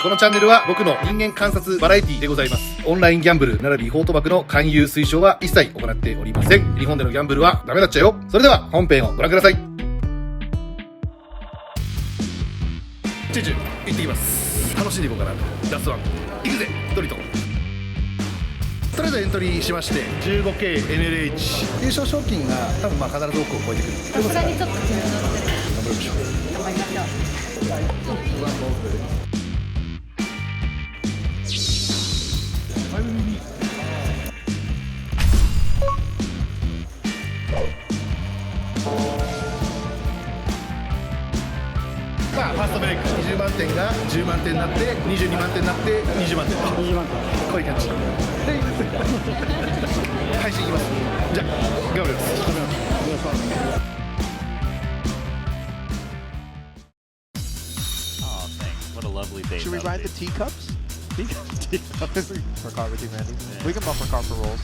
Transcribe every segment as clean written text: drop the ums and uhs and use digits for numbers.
このチャンネルは僕の人間観察バラエティでございます。オンラインギャンブル並び違法賭博の勧誘推奨は一切行っておりません。日本でのギャンブルはダメだっちゃよ。それでは本編をご覧ください。チューチュー行ってきます。楽しんでいこうかな。ラスワン行くぜドリト。とりあえずエントリーしまして 15K NLH 優勝賞金が多分必ず億を超えてくる。さすがにちょっと気になってる。頑張りましょう。頑張りましょう。まあファーストブレイク20万点が10万点になって22万点になって20万点。20万点。こういう感じ。配信いきます。じゃあ頑張ります。Oh, thanks. What a lovely day. Should we ride the teacups? Teacups. For car with you, Mandy. Yeah. We can bump our car for rolls.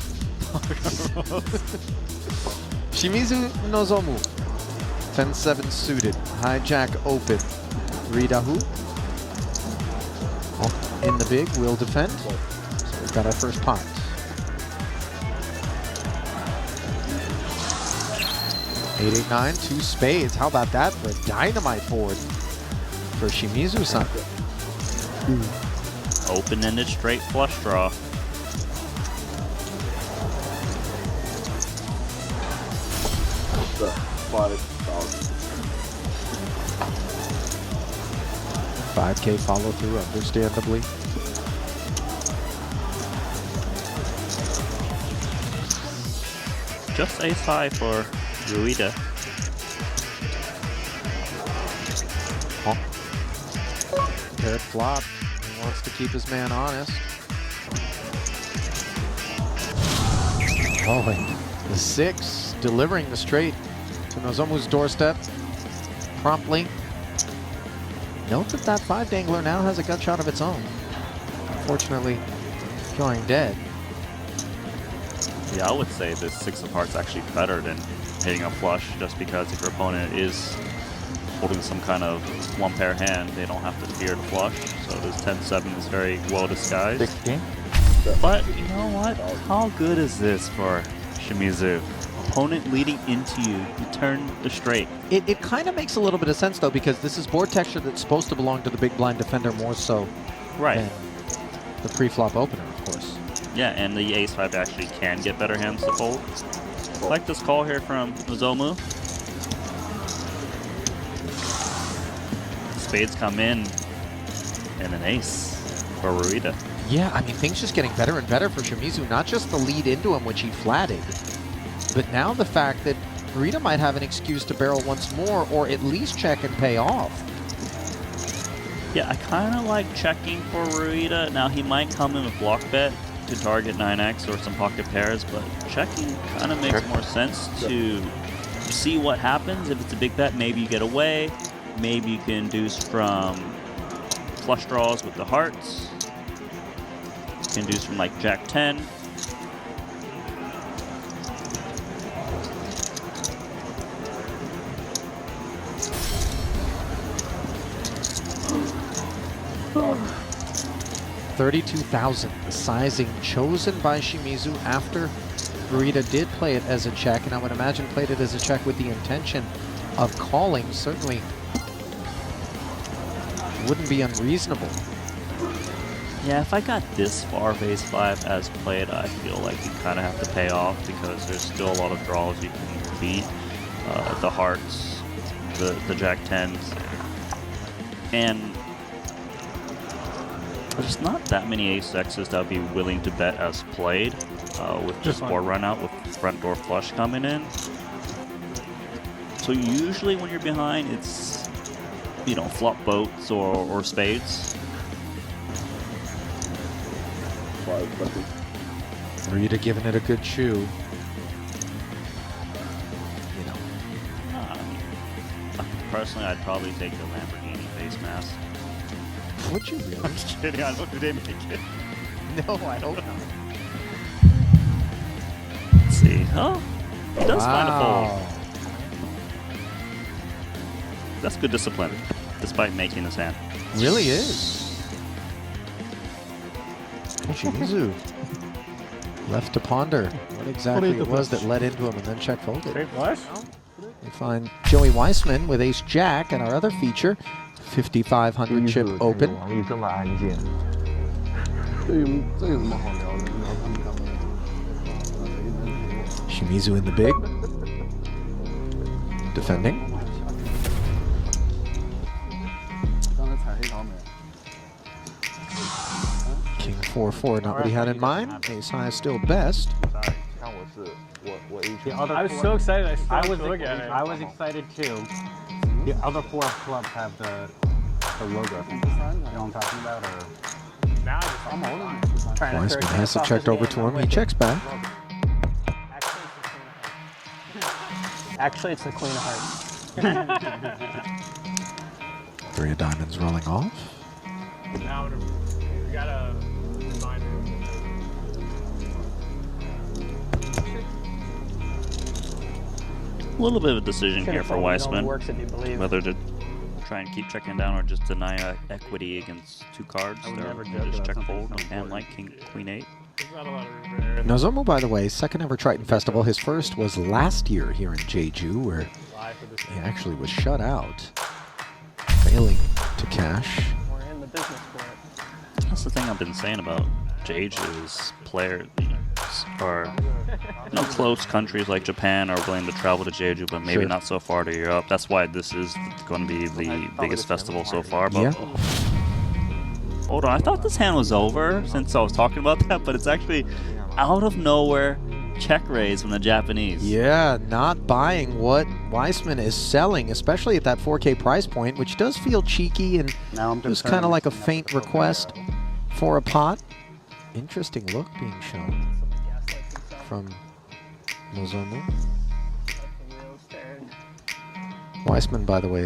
Shimizu Nozomu. 10-7 suited. Hijack open. Ridahu. Oh, in the big. We'll defend. So we've got our first pot. Eight, 9, 2 spades. How about that for a dynamite board for Shimizu-san? Open-ended straight flush draw. $5K follow through, understandably. Just ace high for Ruida. Paired flop. He wants to keep his man honest. Oh, and the 6 delivering the straight to Nozomu's doorstep promptly. Note that that 5 dangler now has a gut shot of its own. Unfortunately, drawing dead. Yeah, I would say this 6 of hearts actually better than hitting a flush, just because if your opponent is holding some kind of one pair hand, they don't have to fear the flush. So this 10-7 is very well disguised. 16. But you know what? How good is this for Shimizu? Opponent leading into you, you turn the straight. It kind of makes a little bit of sense though, because this is board texture that's supposed to belong to the big blind defender more so than the pre-flop opener, of course. Yeah, and the ace-5 actually can get better hands to fold. I like this call here from Nozomu. Spades come in, and an ace for Ruida. Yeah, I mean, things just getting better and better for Shimizu. Not just the lead into him, which he flatted, but now the fact that Ruida might have an excuse to barrel once more, or at least check and pay off. Yeah, I kind of like checking for Ruida. Now, he might come in with block bet to target 9x or some pocket pairs, but checking kind of makes more sense to see what happens. If it's a big bet, maybe you get away. Maybe you can induce from flush draws with the hearts. You can induce from like Jack 10. $32,000, the sizing chosen by Shimizu after Ruida did play it as a check, and I would imagine played it as a check with the intention of calling. Certainly wouldn't be unreasonable. Yeah, if I got this far of ace-5 as played, I feel like you kind of have to pay off, because there's still a lot of draws you can beat. The hearts, the Jack 10s, and there's not that many ace-X's that would be willing to bet as played with this board run out with front door flush coming in. So usually when you're behind, it's, you know, flop boats or spades. Ruida giving it a good chew. You know. Personally, I'd probably take the Lamborghini face mask. Would you really? I'm just kidding. I don't think they make it. No, I hope not. Let's see. Oh, he does find a fold. That's good discipline, despite making his hand. Really is. Shimizu left to ponder what exactly it was that led into him and then check folded. We find Joey Weissman with ace jack and our other feature, 5,500 chip open. Shimizu in the big. Defending. King 4-4, not what he had in mind. Ace high is still best. I was so excited. I was excited too. The other 4 clubs have the logo. You know what I'm talking about? Or Weissman has it checked over to him. He checks back. actually, it's the Queen of Hearts. 3 of diamonds rolling off. Now we gotta remind him. A little bit of a decision here for Weissman, Works if you believe. whether to try and keep checking down or just deny equity against 2 cards. Or just check fold on hand like King, Queen 8. There's not a lot of room there. Nozomu, by the way, second ever Triton Festival. His first was last year here in Jeju, where he actually was shut out, failing to cash. We're in the business for it. That's the thing I've been saying about Jeju's players, or close countries like Japan are willing to travel to Jeju, but maybe Sure. not so far to Europe. That's why this is going to be the biggest festival so far. But Yeah. hold on, I thought this hand was over since I was talking about that, but it's actually out of nowhere check raise from the Japanese. Yeah, not buying what Weissman is selling, especially at that 4K price point, which does feel cheeky and just kind of like a faint request for a pot. Interesting look being shown from Nozomu. Weissman, by the way.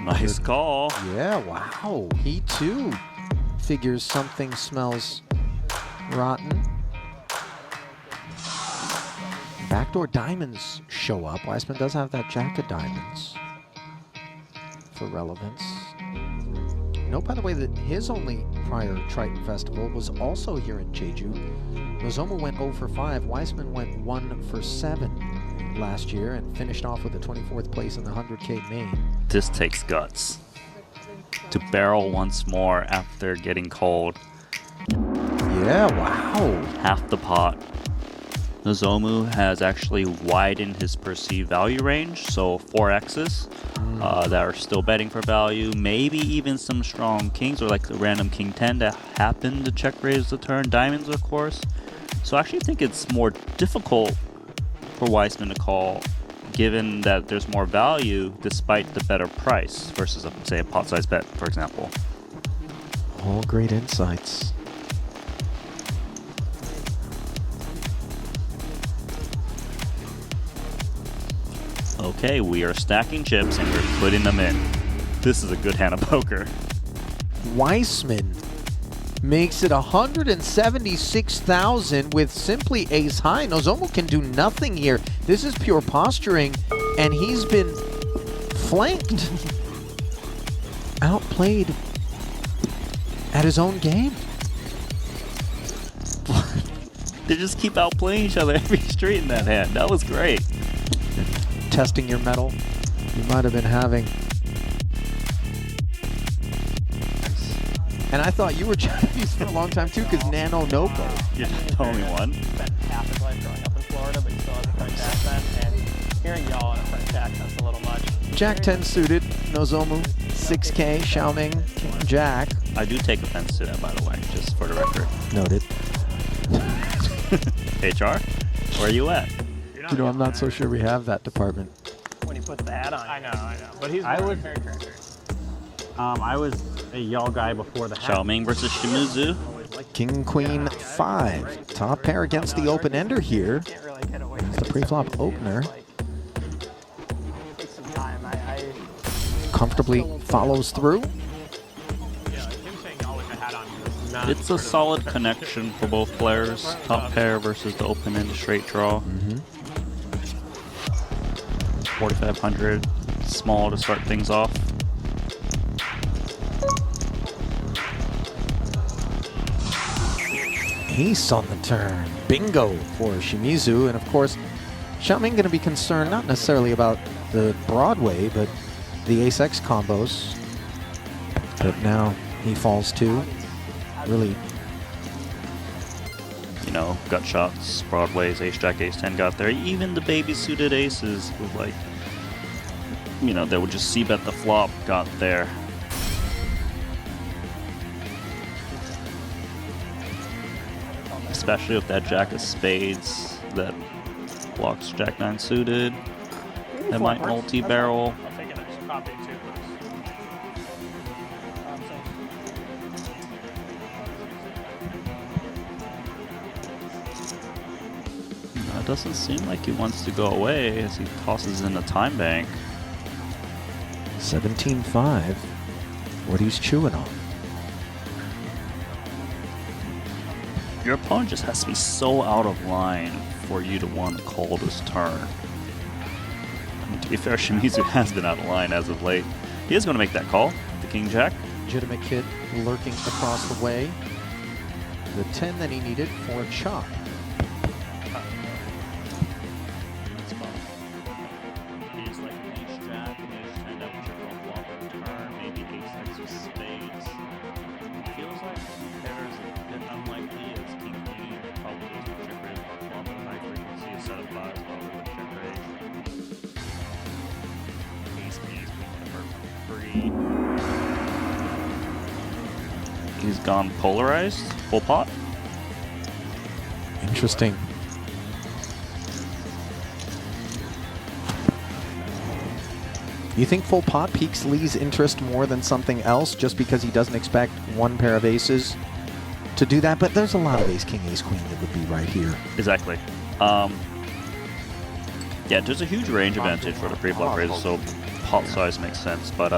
Nice call. Yeah, wow. He too figures something smells rotten. Backdoor diamonds show up. Weissman does have that jack of diamonds for relevance. Note, by the way, that his only prior Triton Festival was also here in Jeju. Nozomu went 0 for 5. Weissman went 1 for 7 last year and finished off with a 24th place in the 100K main. This takes guts to barrel once more after getting called Yeah, wow. half the pot. Nozomu has actually widened his perceived value range, so 4Xs that are still betting for value, maybe even some strong kings or like the random king 10 that happen to check raise the turn, diamonds of course. So I actually think it's more difficult for Weissman to call, given that there's more value despite the better price versus, say, a pot size bet, for example. All great insights. Okay, we are stacking chips and we're putting them in. This is a good hand of poker. Weissman makes it 176,000 with simply ace high. Nozomu can do nothing here. This is pure posturing, and he's been flanked, outplayed at his own game. They just keep outplaying each other every street in that hand. That was great. Testing your mettle, you might have been having. And I thought you were Japanese for a long time too, because Nano Noko. Yeah, the only one. Spent half his life growing up in Florida, but he still has a French accent, and hearing y'all in a French accent's a little much. Jack 10 suited, Nozomu, 6K, Shaoming, King Jack. I do take offense to that, by the way, just for the record. Noted. HR, where are you at? You know, I'm not so sure we have that department. When he puts the hat on. I know. But he's I was- very transparent. I was a y'all guy before the hat. Xiaoming versus Shimizu. King, Queen, 5. Top pair against the open-ender here. Can't really get away from The pre-flop opener Take some time. I comfortably follows through. Yeah, him saying y'all with the hat on was not. It's a solid connection for both players. Top pair versus the open-end straight draw. 4,500, small to start things off. ace on the turn. Bingo for Shimizu. And of course, Shaoming going to be concerned not necessarily about the Broadway, but the ace-x combos. But now he falls too. Really, you know, gut shots, Broadways, ace-jack, ace-10 got there. Even the baby-suited aces with, like, you know, they would just c-bet the flop, got there. Especially with that jack of spades that blocks jack 9 suited. That might multi-barrel. I'll take an extra copy too, please. It doesn't seem like he wants to go away as he tosses in a time bank. 17-5. What he's chewing on. Your opponent just has to be so out of line for you to want to call this turn. I mean, to be fair, Shimizu has been out of line as of late. He is going to make that call. The king jack. Legitimate kid lurking across the way. The 10 that he needed for a chop. He's like an ace jack, ace 10 that was your flop turn, maybe ace x with spades. It feels like pairs a bit unlikely as king queen probably goes with check raise or flop at high frequency, a set of fives probably with check raise. Ace queen free. He's gone polarized, full pot. Interesting. You think full pot piques Li's interest more than something else just because he doesn't expect one pair of aces to do that? But there's a lot of ace, king, ace, queen that would be right here. Exactly. Yeah, there's a huge range advantage for the pre-flop raises, so pot size makes sense, but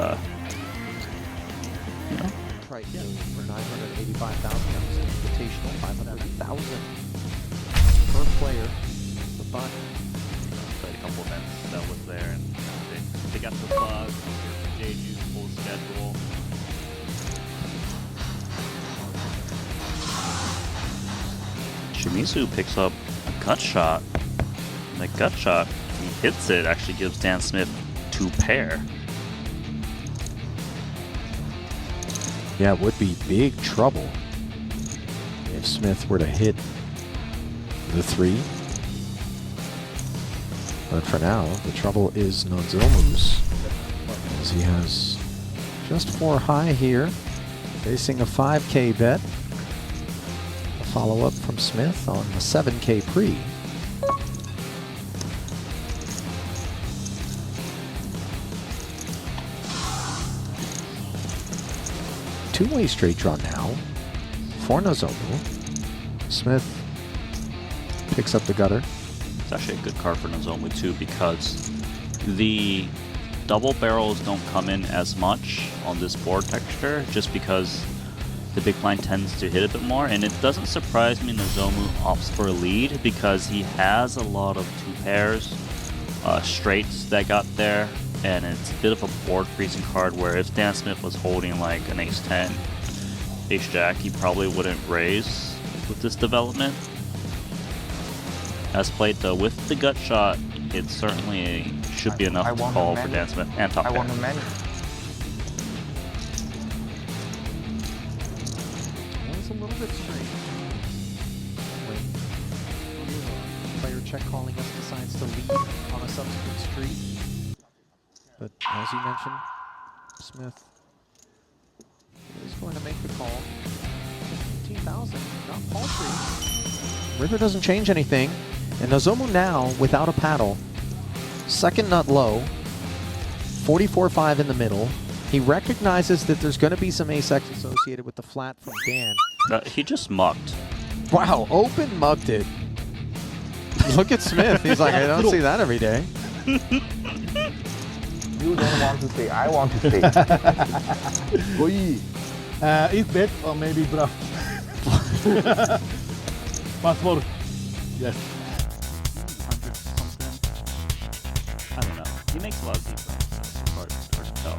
you know. Right here for 985,000. That was an invitational 500,000 per player. The fun. Played a couple events that was there, and they got the bug. JG's full schedule. Shimizu picks up a gut shot. And the gut shot, he hits it, actually gives Dan Smith 2 pair. Yeah, it would be big trouble if Smith were to hit the 3. But for now, the trouble is Nozomu's, as he has just 4 high here, facing a 5K bet. A follow-up from Smith on the 7K pre. Two-way straight draw now for Nozomu. Smith picks up the gutter. It's actually a good card for Nozomu too, because the double barrels don't come in as much on this board texture, just because the big blind tends to hit a bit more. And it doesn't surprise me Nozomu opts for a lead, because he has a lot of 2 pairs, straights that got there, and it's a bit of a board freezing card where if Dan Smith was holding like an ace 10, ace jack, he probably wouldn't raise with this development. As played though, with the gut shot, it certainly should be enough to call for Dan Smith and top pair. It's a little bit strange when player check calling us decides to lead on a subsequent street. But as you mentioned, Smith is going to make the call. 18,000, not paltry. River doesn't change anything. And Nozomu now, without a paddle, second nut low, 44.5 in the middle. He recognizes that there's going to be some ace-x associated with the flat from Dan. He just mucked. Wow, open mugged it. Look at Smith. He's like, I don't see that every day. You don't want to stay, I want to stay. If bet or maybe bluff. Possible. Yes. I don't know. He makes a lot of defense. That's hard to tell.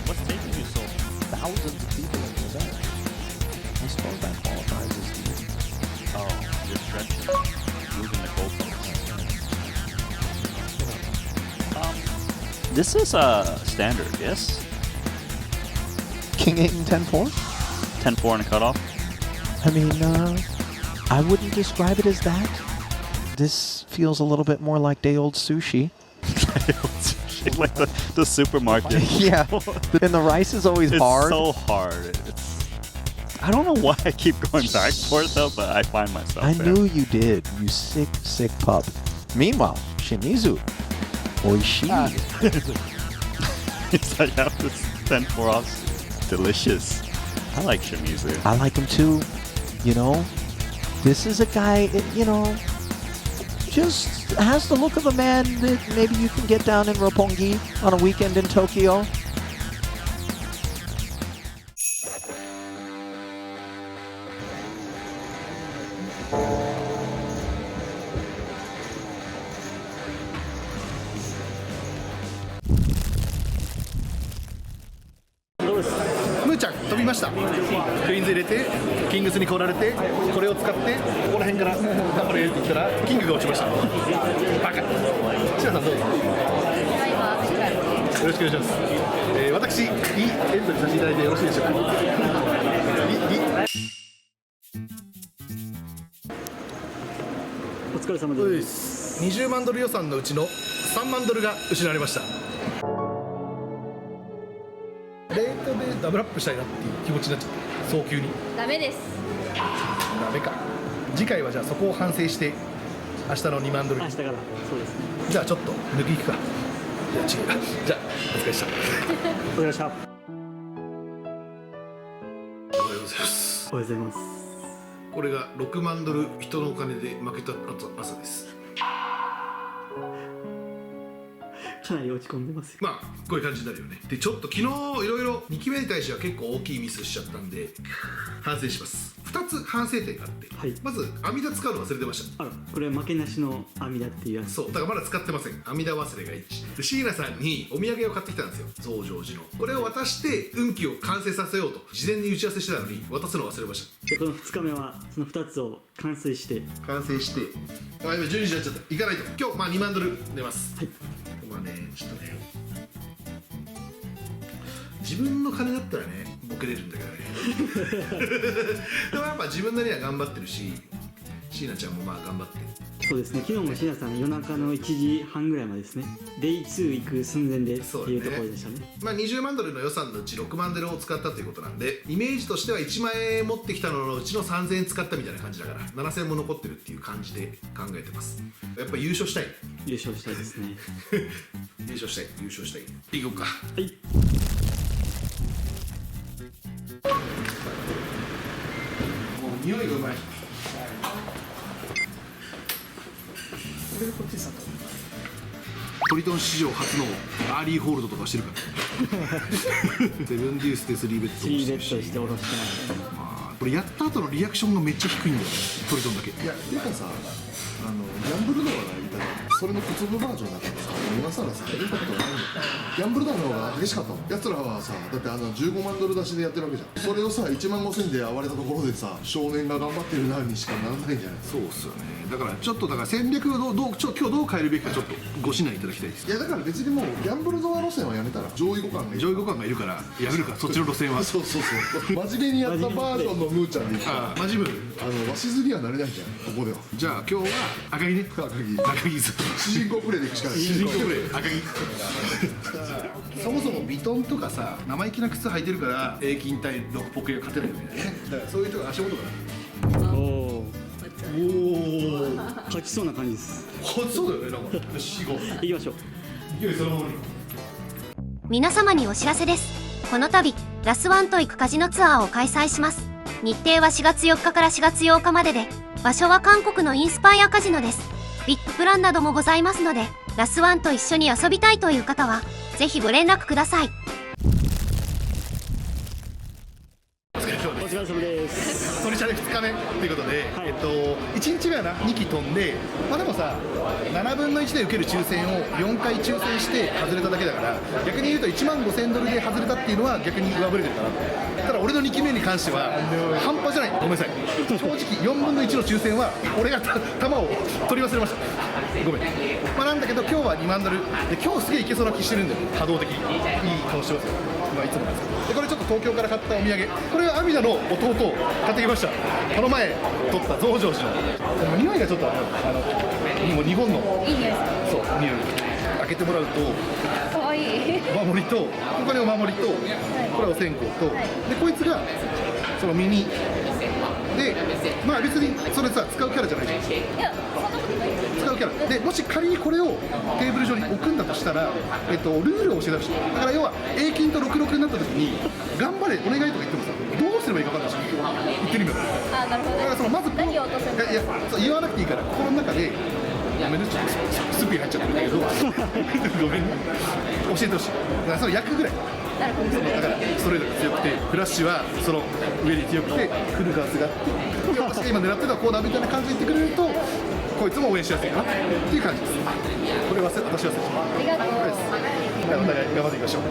What's taking you so? Thousands of people in here. This is standard, yes? King 8 and 10-4? 10-4 and a cutoff. I mean, I wouldn't describe it as that. This feels a little bit more like day old sushi. Like the supermarket. Yeah, and the rice is always It's hard. so hard. I don't know why I keep going back for it though, but I find myself I there. knew you did, you sick, sick pup. Meanwhile, Shimizu, oishii. It's like how this 10-4 off's delicious. I like Shimizu. I like him too. You know, this is a guy, you know, just has the look of a man that maybe you can get down in Roppongi on a weekend in Tokyo.ムーちゃん飛びました。クイーンズ入れてキングスに来られて、これを使ってここら辺からこれ入れてきたらキングが落ちました。バカ。シナさんどうぞ。よろしくお願いします。私、エントリーさせていただいてよろしいでしょうか。お疲れ様です。20万ドル予算のうちの3万ドルが失われました。レートでダブルアップしたいなっていう気持ちになっちゃった早急に。ダメです。ダメか。次回はじゃあそこを反省して明日の2万ドル。明日からそうですね。じゃあちょっと抜きいくか。いや違う。じゃあお疲れでした。お疲れでした。おはようございます。おはようございます。これが6万ドル人のお金で負けた朝です。かなり落ち込んでますよ。まあこういう感じになるよね。でちょっと昨日いろいろ2期目に対しては結構大きいミスしちゃったんで反省します。2つ反省点があって、はい、まず阿弥陀使うの忘れてました。あら、これは負けなしの阿弥陀っていうやつ。そうだからまだ使ってません。阿弥陀忘れが1で、椎名さんにお土産を買ってきたんですよ、増上寺の。これを渡して運気を完成させようと事前に打ち合わせしてたのに渡すの忘れました。でこの2日目はその2つを完成してあ、今12時になっちゃった。行かないと。今日まあ2万ドル出ます。はい。まあね、ちょっとね、自分の金だったらねボケれるんだけどねでもやっぱ自分なりには頑張ってるし、椎名ちゃんもまあ頑張ってる。そうですね。昨日も椎名さん夜中の1時半ぐらいまでですね。デイ2行く寸前でっていうところでしたね。まあ20万ドルの予算のうち6万ドルを使ったということなんで、イメージとしては1万円持ってきたののうちの3000円使ったみたいな感じだから7000円も残ってるっていう感じで考えてます。やっぱ優勝したい。優勝したいですね優勝したい。行こうか。はい。もう匂いがうまい。トリトン史上初のアーリーホールドとかしてるからセブンデュースで3ベッド3ベッドして下ろしてましたね。これやった後のリアクションがめっちゃ低いんだよね、トリトンだけ。いや、てかさ、ギャンブル動画がいたらそれの小粒バージョンだからさ、今更さ、インパクトがないんだよ。ギャンブル動画の方が激しかったもん。やつらはさ、だって15万ドル出しでやってるわけじゃん。それをさ、1万5000で暴れたところでさ、少年が頑張ってるなにしかならないんじゃない。そうっすよね。だからちょっと戦略を今日どう変えるべきかちょっとご指南いただきたいです。いや、だから別にもうギャンブル動画路線はやめたら上位互換がいる。上位互換がいるからやめるか、そっちの路線は。そう真面目にやったバージョンのムーちゃんでいい。ああ、マジムわしずりはなれないじゃん、ここでは。じゃあ今日は赤木ね。赤木ず主人公プレイでいくしかない。主人公プレイ赤木そもそもビトンとかさ、生意気な靴履いてるから平均対6ポケが勝てないよね。だからそういう人が足元がお勝ちそうな感じです。そうだよね。なんかよし行こう。行きましょう。いや、そのままに。皆様にお知らせです。この度ラスワンと行くカジノツアーを開催します。日程は4月4日から4月8日までで、場所は韓国のインスパイアカジノです。VIPプランなどもございますので、ラスワンと一緒に遊びたいという方はぜひご連絡ください。お疲れ様です。お疲れ様です。トリチャレ2日目ということで、はい1日目ははな2機飛んで、まあでもさ7分の1で受ける抽選を4回抽選して外れただけだから、逆に言うと1万5000ドルで外れたっていうのは逆に上振れてるかな。ただ俺の2機目に関しては半端じゃない。ごめんなさい、正直4分の1の抽選は俺が弾を取り忘れました。ごめん。まあなんだけど今日は2万ドルで、今日すげえいけそうな気してるんだよ、波動的にいい顔してますよ。まあいつもなんですけど、でこれちょっと東京から買ったお土産、これは阿弥陀の弟を買ってきました。この前取った増上寺の、でも匂いがちょっともう日本のいい匂いですそう匂い開けてもらうと、かわいい。お守りと、ここにお守りと、これはお線香と、でこいつがその耳で、まあ別にそれさ使うキャラじゃないじゃん。いや、そんなことないです。使うキャラで、もし仮にこれをテーブル上に置くんだとしたら、ルールを教えてほしい。だから要は A 金と66になった時に頑張れお願いとか言ってもさ、どうすればいいか分かんないし、言ってる意味だから。あ、なるほど。だからそのまず何を落とすんだ。いやそう言わなくていいから、心の中でごめんね、ちょっとスピー入っちゃってるんだけどごめんね、教えてほしい。だからその役ぐらい。なるほど。だからストレートが強くて、フラッシュはその上に強くて、フルガースがあって、私が今狙ってるのはこうだみたいな感じで言ってくれると、こいつも応援しやすいかなっていう感じです。これ私は忘れてます。ありがとう。じゃあお互い頑張っていきましょう。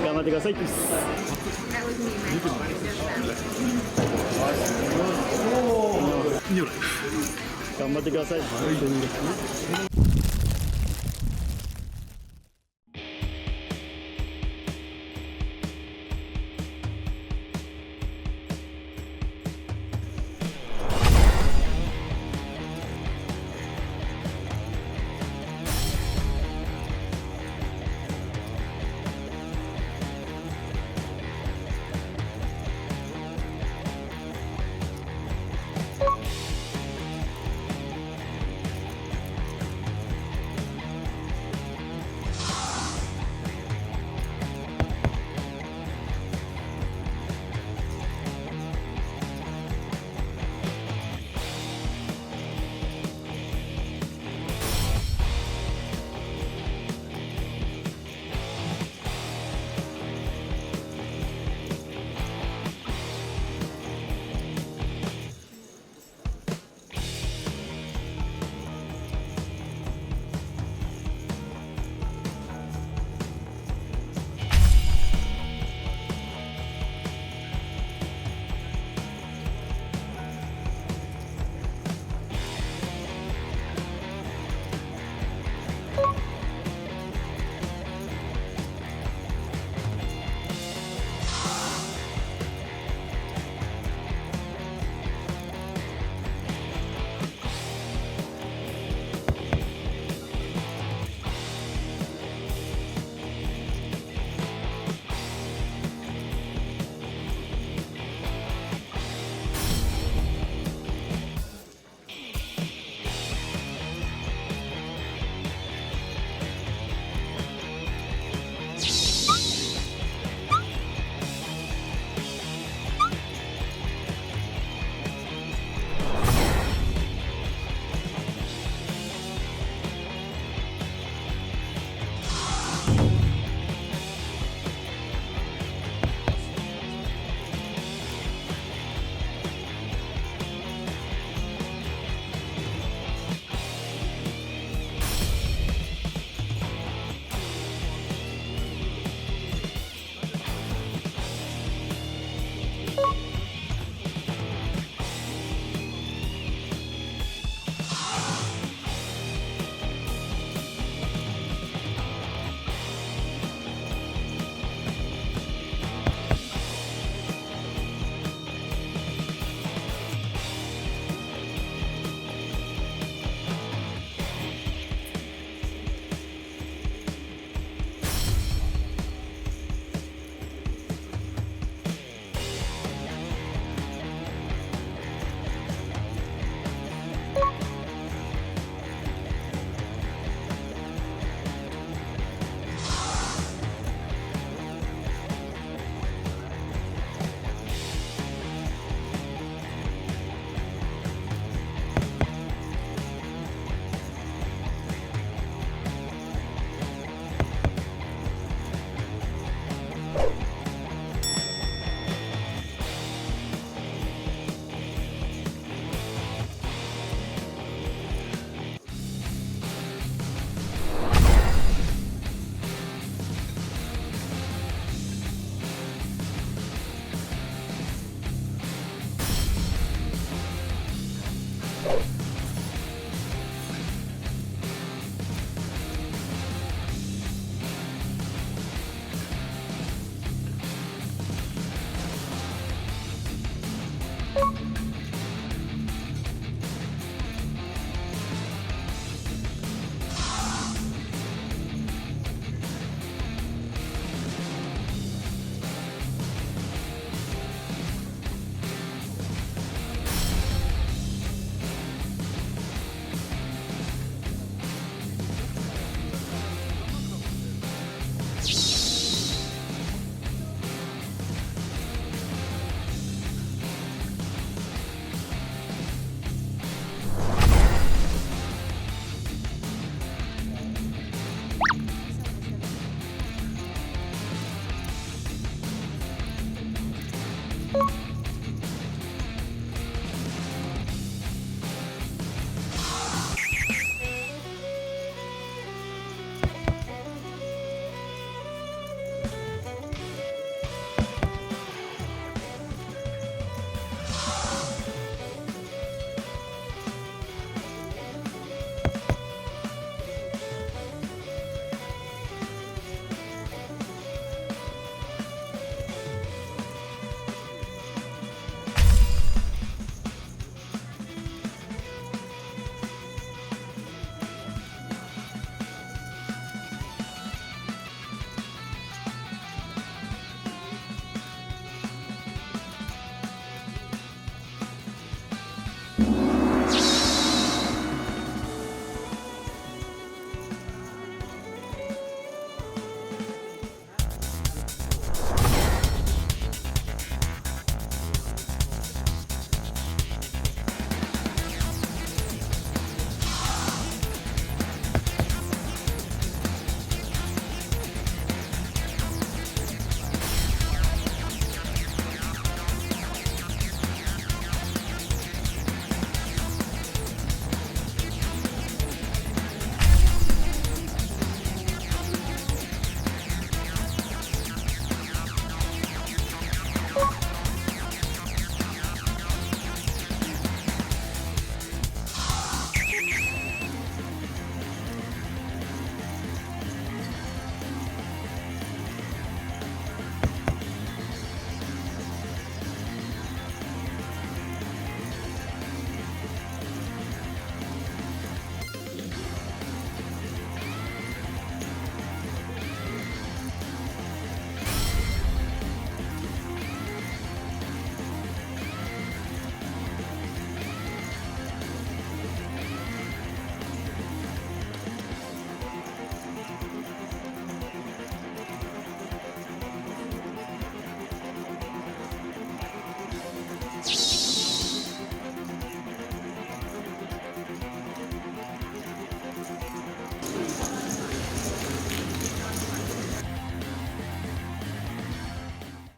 頑張ってください。頑張ってください。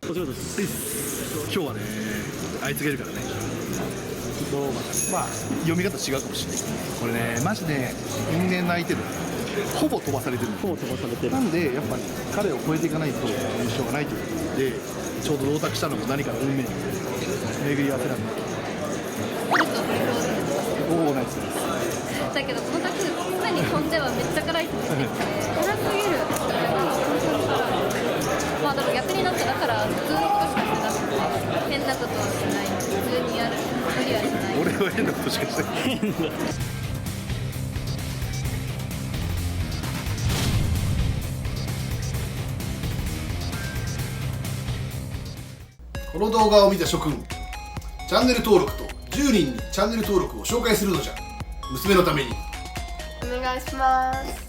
お仕事です。今日はねあいつがいるからね。まあ読み方違うかもしれない。これねマジで人間の相手でほぼ飛ばされてる。ほぼ飛ばされてる。なんでやっぱり彼を超えていかないと優勝がないということで、ちょうど同卓したのも何かの運命の巡り合わせなんで。おおナイスです。だけどこのタク常に飛んではめっちゃ辛いって言ってて辛すぎる。まあでも逆になったらだから普通のことしかしてなくて変なことはしない。普通にやる。無理はしない。俺は変なことしかしてない。この動画を見た諸君、チャンネル登録と10人にチャンネル登録を紹介するのじゃ。娘のためにお願いします。